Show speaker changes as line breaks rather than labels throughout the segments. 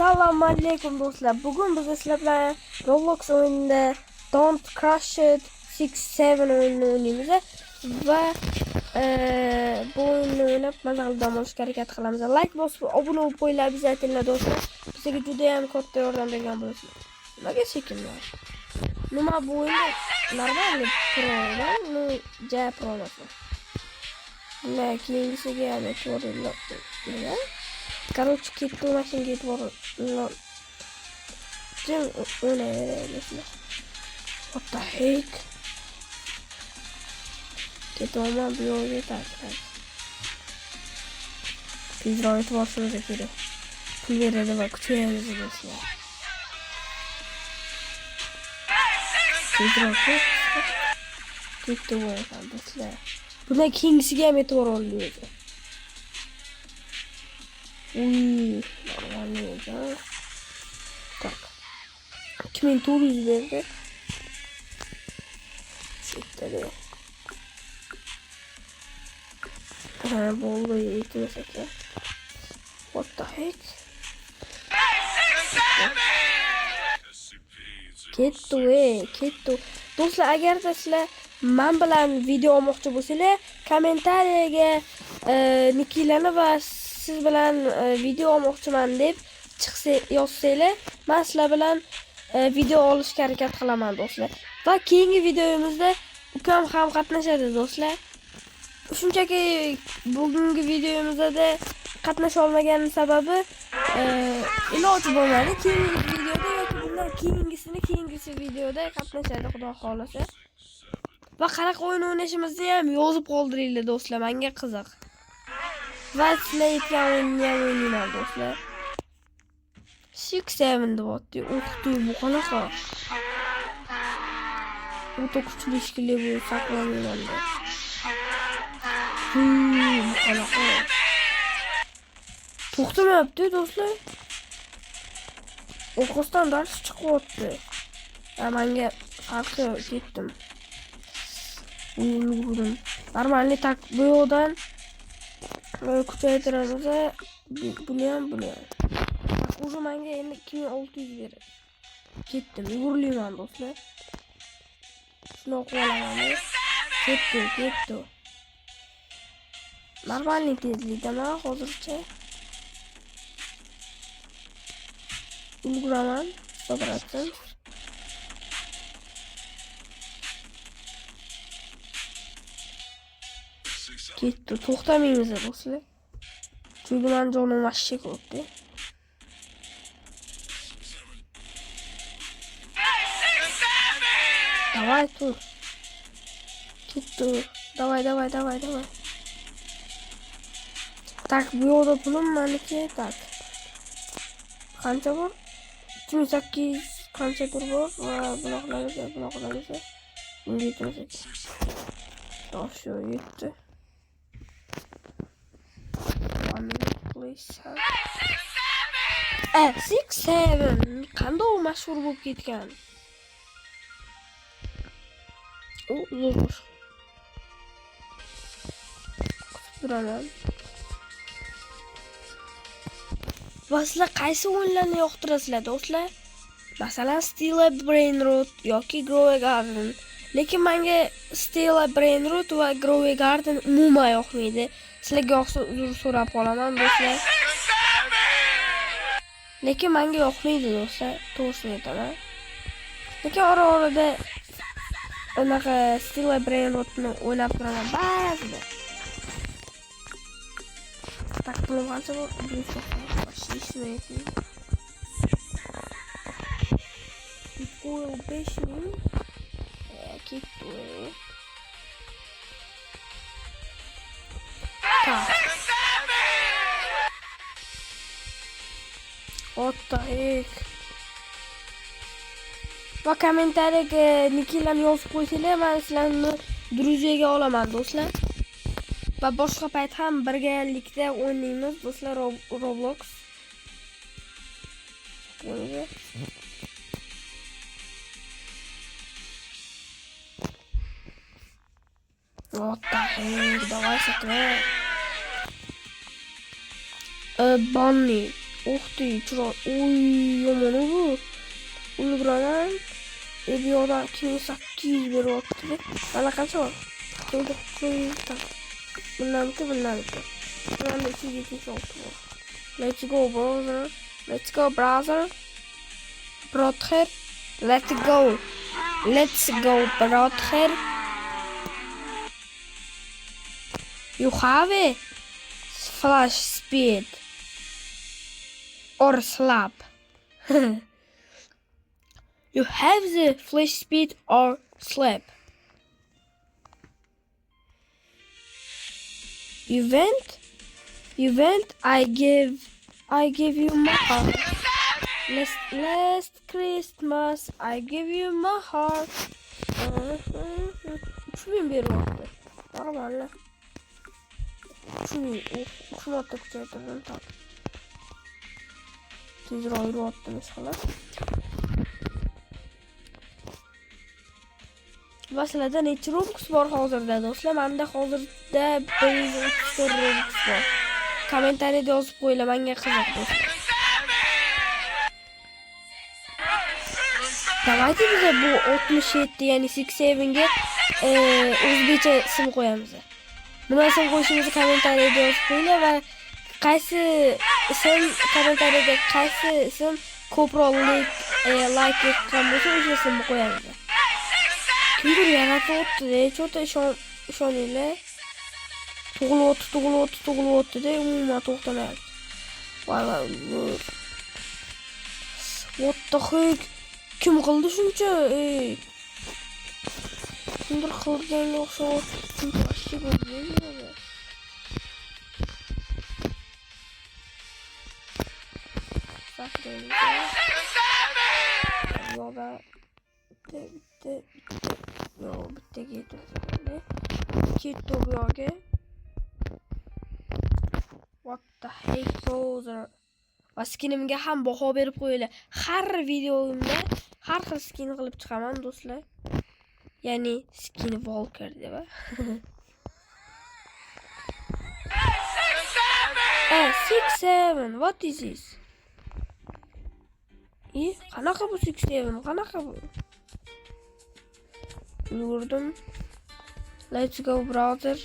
Assalomu alaykum do'stlar. Bugun biz sizlar bilan Roblox o'yinida Don't Crash It 6-7 o'yinini o'ynaymiz va bu o'yinni o'ynab mazza dam olishga harakat qilamiz. Like bosib, obuna bo'lib qo'yinglar обязательно do'stlar. Bizga juda ham katta yordam bergan bo'lasiz. Nimaga sekinlar? Nima bu o'yinda normalniy prodan, ja prodan. Bunday keyingisiga ham e'tiborlar. Короче, ketdi mashinaga e'tiborlar. Jim o'ynayverasizlar. What the heck? Ketaman bu yo'lga tartib. Tezroq e'tiborsiz kerak. Pul beradi va kuchayamiz do'stlar. Tezroq ketdi do'stlar. Bunday keyingisiga ham e'tibor olinadi. Нормально, да? Так. 2400 verdi. Sektere. Bo'ldi, yetmasaklar. What the heck? Ketdi. Do'stlar, agarda sizlar men bilan video olmoqchi bo'lsanglar, kommentariyaga nikilarni va siz bilan video olmoqchiman deb yozsanglar, men sizlar bilan video olishga harakat qilaman do'stlar. Va keyingi videomizda ukam ham qatnashadi do'stlar. Shunchaki bugungi videomizda qatnasha olmaganim sababi iloji bo'lmadi. Keyingi videoda yoki bundan keyingisi videoda qatnashadi, xudo xolasa. Va qanaqa o'yin o'ynashimizni ham yozib qoldiringlar do'stlar, menga qiziq. Va sizlar aytgan o'yinni ham o'ynayman do'stlar. 6-7 deyapti. O'qitdi bu qanaqa? O'ta kuchli shekilli bu saqlanmaganda. Qanaqa? To'xtamayapti do'stlar. O'qishdan dars chiqyapti. Menga farqi ketdim. O'yinni normalniy tak bu yo'ldan kuchaytiramiz. Buni ham. Уже menga endi 2600 beradi. Ketdim, yugurlayman do'stlar. Shuni o'qiyolaman. Ketdi. Normalniy tezlikdaman hozircha. Ulguraman, so'radim. Ketdi, to'xtamaymiz do'stlar. Chunki men jonim vashshe ko'pdi. Давай tur. Ketdi. Давай. Tak, bu yo'lda pulim meniki, tak. Qancha bor? 2800 qancha tur bor va buloqlarga. Bunga yetmasak. Shu yetdi. 1 minute please. 6-7 qanday u mashhur bo'lib ketgan? Zo'r. Turaman. Va sizlar qaysi o'yinlarni yoqtirasizlar do'stlar? Masalan, Stila Brain Rot yoki Grow Garden. Lekin menga Stila Brain Rot va Grow Garden umuman yoqmaydi. Sizlarga yoqsa uzr so'rab qolaman do'stlar. Lekin menga yoqmaydi do'stlar, to'g'risini aytaman. Lekin orada unaqa Stila Brain Rotni o'ynab turaman ba'zida. Tak pulim qancha bor? 5 Oil 5000. Ketdi. Tak. What the heck? Va kommentariyaga nikilarni yozib qo'ysanglar, men sizlarni druziyaga olaman do'stlar. Va boshqa payt ham birgalikda o'ynaymiz do'stlar Roblox. What the heck? Давай секрет. Bonnie. Uxti, chiroy. Uy, yomon bu. Uni bilaman. Bu yoqdan 2800 beryapti. Mana qancha bor? Qo'ydim. Bundaniki. Mana 276 bor. Let's go, brother. Let's go, brother. Brother. Let's go. Let's go, brother. You have a flash speed or slap. You have the flash speed or slap. You went. I give you my heart. Last Christmas I give you my heart. 3000 beryapti. Normalmi? 3 marta kuchaytirdim tak. Tezroq yuryapti ishqilib. Masalada necha Robux bor hozirda do'stlar? Menda hozirda 134 Robux bor. Kommentariyada yozib qo'yinglar, menga qiziq do'stlar. Давайте biz bu 67 ya'ni 67 ga o'zbekcha ism qo'yamiz. Nima ism qo'yishimizni kommentariyada yozib qo'yinglar va qaysi ism ko'proq like etgan bo'lsa o'sha ismni qo'yamiz. Kimdir yaratyapti, cho'ta ishoninglar. Tug'ilyapti-da, umuman to'xtamayapti. Voy. What the heck? Kim qildi shuncha? Kimdir qilganga o'xshayapti. Vashcha bo'lmaydi. Bitta ketdi. Ketdi bu yoqqa. What the heck brother? Va skinimga ham baho berib qo'yinglar. Har videomda har xil skin qilib chiqaman do'stlar. Ya'ni skin walker deb. 67. What is this? Qanaqa bu 67? Qanaqa bu? Yurdim. Let's go, brother.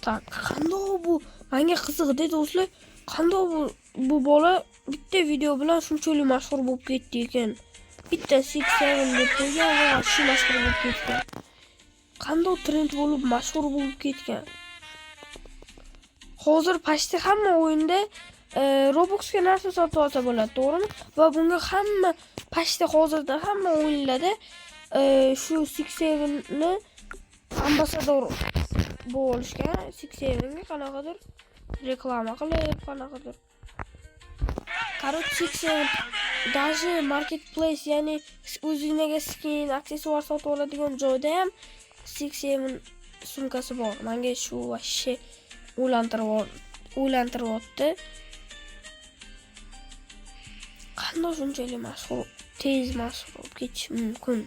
Tak, qandoq bu? Menga qiziqdi do'stlar. Qandoq bu bola bitta video bilan shunchalik mashhur bo'lib ketdi ekan. Bitta 67 deb qo'ygan va shu mashhur bo'lib ketgan. Qandoq trend bo'lib mashhur bo'lib ketgan. Hozir pashti hamma o'yinda Robuxga narsa sotib olsa bo'ladi, to'g'rimi? Va bunga hamma pashti hozirda hamma o'yinlarda shu 67 ni ambasador bo'lishgan. 67 ga qanaqadir reklama qilib, qanaqadir. Короче, 67 даже marketplace, ya'ni o'zingizga skin, aksessuar sotib oladigan joyda ham 67 sumkasi bor. Menga shu vashshi o'ylantiryapti. Qanday shunchalik mashhur, tez mashhur bo'lib ketish mumkin?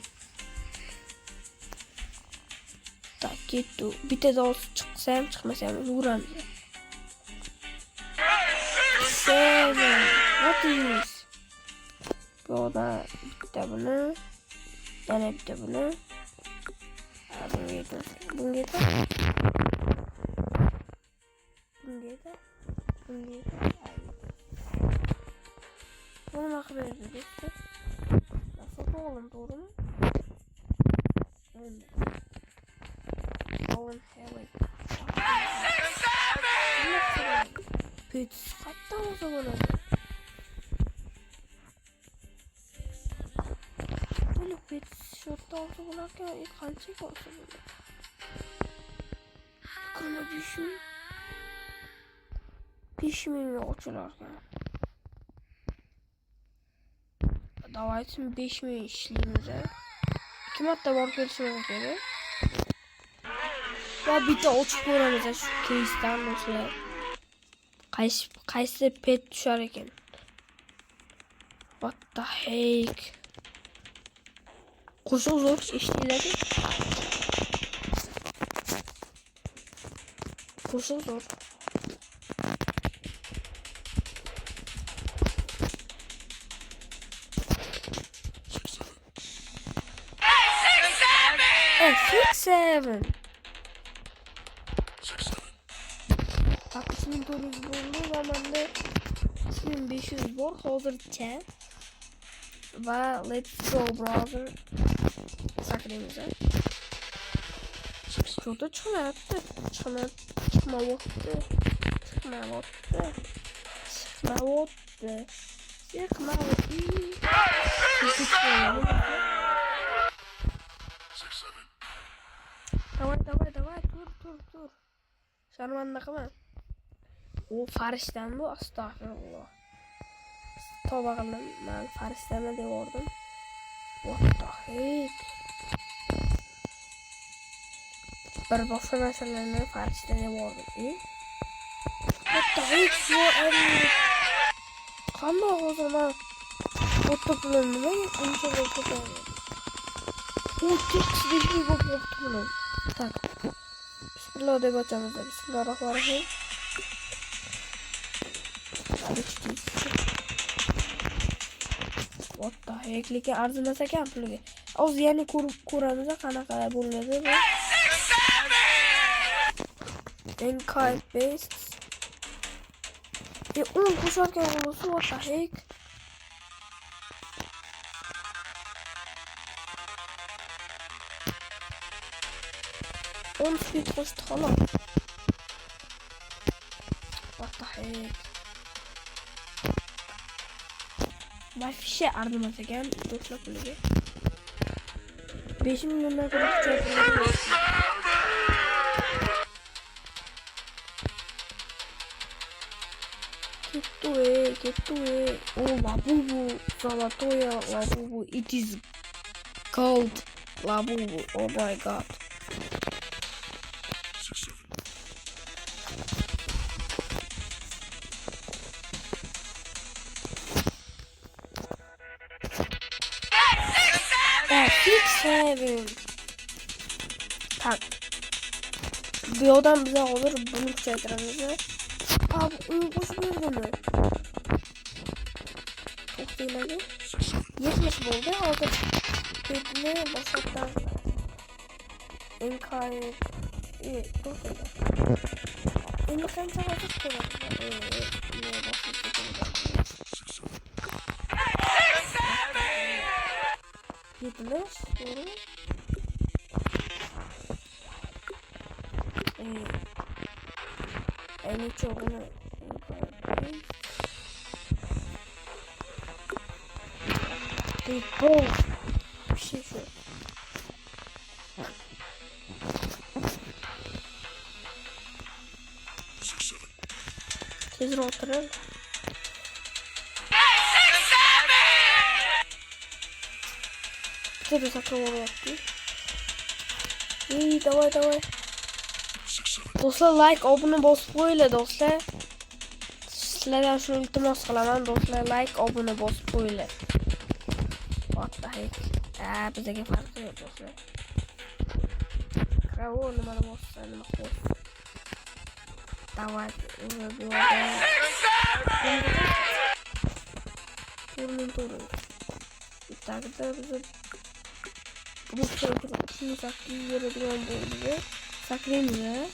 Tak, ketdi. Bitta chiqsa ham chiqmasa ham yuramiz. What is this? Burada bitta buni, yana bitta buni. Bunga Bunu qilib berdi. Sotib oldim, to'g'rimi? Pet qayerdan olsa bo'ladi? Buni pet shotda olsa bo'larkan, qanchaga olsa bo'ladi? Qana 5000 ochilgan. Давайте 5000 ishlaymiz. 2 marta bor kelishimiz kerak. Va bitta ochib ko'ramiz shu keysdan do'stlar. Qaysi pet tushar ekan? What the heck? Qo'shiq zo'r eshitiladimi? Qo'shiq zo'r. 6-7. Bak 2400 buldu zamanda 2500 bor hozircha. Va let's go brother. Sakraymiz. Şurada çıkmayapti. Çıkmayapti. Давай, tur. Sharmanda qilma. O farishtam bu, astagfirullah. Tavba qildim, men farishtani deb o'rdim. What the heck? Bir boshqa narsalarni farishta deb o'rdim. What the heck? Qanday o'zima o'tib nimaga qanchalik ko'paydi? U tekst deyishga ko'p buni. Tak. Bismillah deb ochamiz. Bismillahirrohmanirrohim. What the heck? Lekin arzimas ekan puliga. O'zi yana ko'ramiz qanaqa bo'ladi bu. Enkai paste. 10 qo'sharkan bo'lsa, what the heck? On speed qo'shdi xolos. What the heck? Вообще arzimas ekan do'stlar puliga. 5 milliondan ko'ra kuchaytiradi. Кетуе. О, лабубу, золотое лабубу. It is gold лабубу. Oh my god. Tak. Bu yo'ldan bize olur, bunu kuchaytiramiz. Abi, onu boş verdimi? Çok değildi. 70 oldu. Orada petini başlattan Enkai çok değildi. Enkai çabuk koyalım. Yetmiş. Doğru. En çoğunu bu bir şey şu. Tez oturun. Bir de sakın yaptı. İyi, давай. Do'stlar, like, obuna bosib qo'yinglar do'stlar. Sizlardan shuni iltimos qilaman do'stlar, like, obuna bosib qo'yinglar. What the heck? Bizga farqi yo'q do'stlar. Kravo nimani bossa nima qo'y. Давай, bu yo'lda. Bittagida bizni bu shuni sakkiz beradigan bo'ldi. Sakraymiz.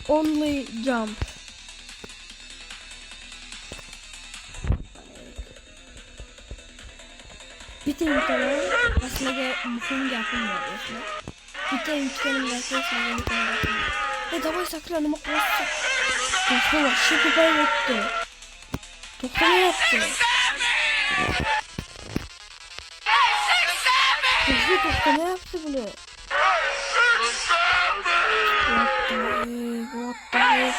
Only jump. Bitta yutqanim aslida muhim gapim bor do'stlar. Bitta yutqanimdan keyin sizlarga muhim gapim bor. Davay sakra, nima qilyapsiz? Do'stlar, vaqti ko'payibdi. To'xtamayapti. To'xtamayapti bular. What the heck?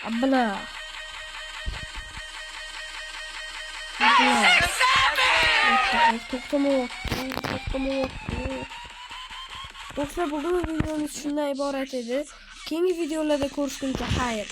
Abla. To'xtamayapti. Do'stlar, bugun videomiz shundan iborat edi. Keyingi videolarda ko'rishguncha xayr.